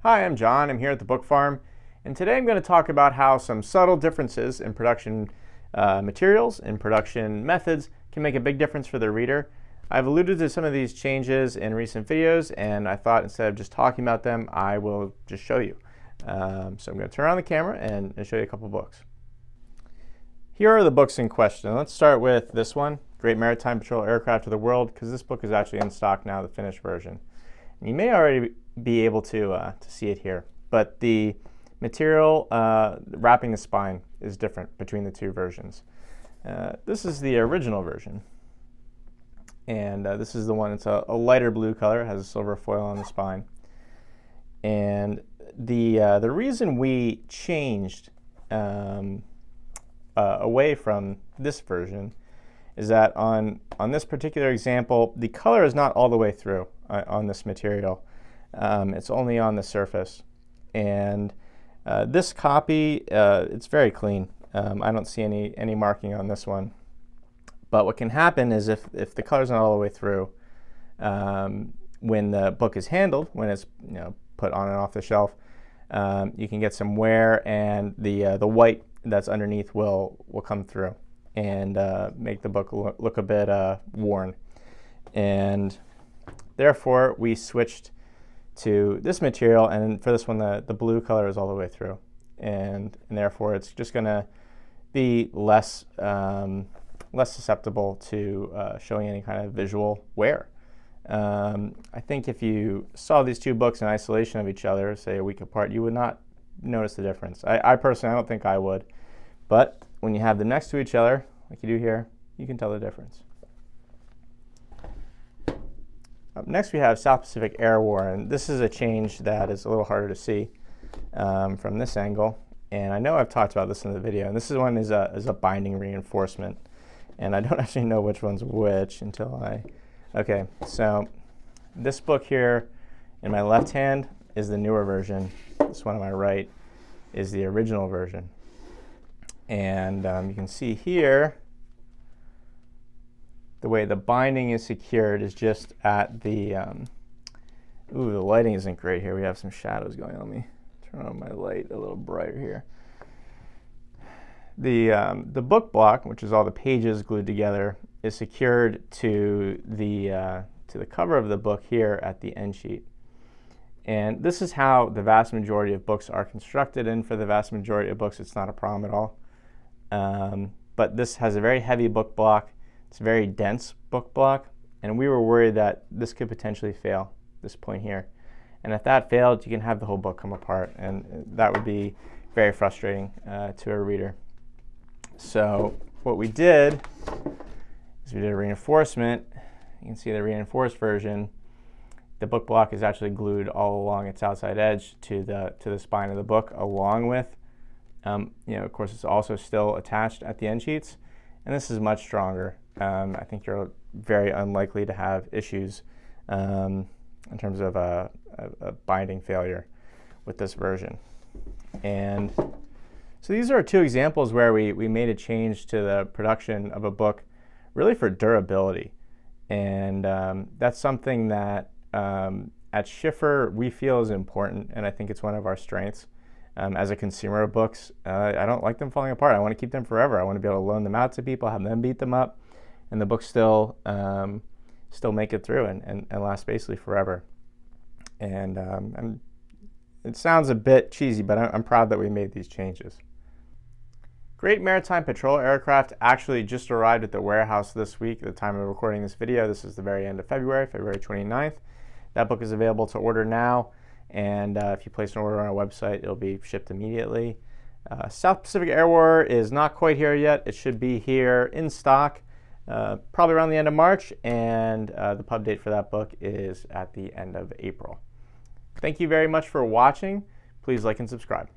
Hi, I'm John. I'm here at the Book Farm, and today I'm going to talk about how some subtle differences in production materials and production methods can make a big difference for the reader. I've alluded to some of these changes in recent videos, and I thought instead of just talking about them, I will just show you. So I'm going to turn on the camera and show you a couple books. Here are the books in question. Let's start with this one, Great Maritime Patrol Aircraft of the World, because this book is actually in stock now, the finished version. And you may already be able to see it here, but the material wrapping the spine is different between the two versions. This is the original version, and this is the one. It's a lighter blue color, has a silver foil on the spine. And the reason we changed away from this version is that on this particular example, the color is not all the way through on this material. It's only on the surface. And this copy, it's very clean. I don't see any marking on this one. But what can happen is if the color's not all the way through, when the book is handled, when it's put on and off the shelf, you can get some wear, and the white that's underneath will come through and make the book look a bit worn. And therefore, we switched to this material, and for this one, the blue color is all the way through. And therefore, it's just going to be less susceptible to showing any kind of visual wear. I think if you saw these two books in isolation of each other, say a week apart, you would not notice the difference. I personally, I don't think I would. But when you have them next to each other, like you do here, you can tell the difference. Up next, we have South Pacific Air War, and this is a change that is a little harder to see from this angle. And I know I've talked about this in the video, and this one is a binding reinforcement. And I don't actually know which one's which until okay, so this book here in my left hand is the newer version. This one on my right is the original version. And you can see here, the way the binding is secured is just at the, the lighting isn't great here. We have some shadows going on me. Turn on my light a little brighter here. The book block, which is all the pages glued together, is secured to the cover of the book here at the end sheet. And this is how the vast majority of books are constructed, and for the vast majority of books, it's not a problem at all. But this has a very heavy book block. It's a very dense book block, and we were worried that this could potentially fail, this point here. And if that failed, you can have the whole book come apart, and that would be very frustrating to a reader. So what we did is we did a reinforcement. You can see the reinforced version. The book block is actually glued all along its outside edge to the spine of the book, along with, of course, it's also still attached at the end sheets. And this is much stronger. I think you're very unlikely to have issues in terms of a binding failure with this version. And so these are two examples where we made a change to the production of a book really for durability. And that's something that at Schiffer we feel is important, and I think it's one of our strengths. As a consumer of books, I don't like them falling apart. I want to keep them forever. I want to be able to loan them out to people, have them beat them up, and the books still make it through and last basically forever. And it sounds a bit cheesy, but I'm proud that we made these changes. Great Maritime Patrol Aircraft actually just arrived at the warehouse this week at the time of recording this video. This is the very end of February 29th. That book is available to order now, and if you place an order on our website, it'll be shipped immediately. South Pacific Air War is not quite here yet. It should be here in stock probably around the end of March, and the pub date for that book is at the end of April. Thank you very much for watching. Please like and subscribe.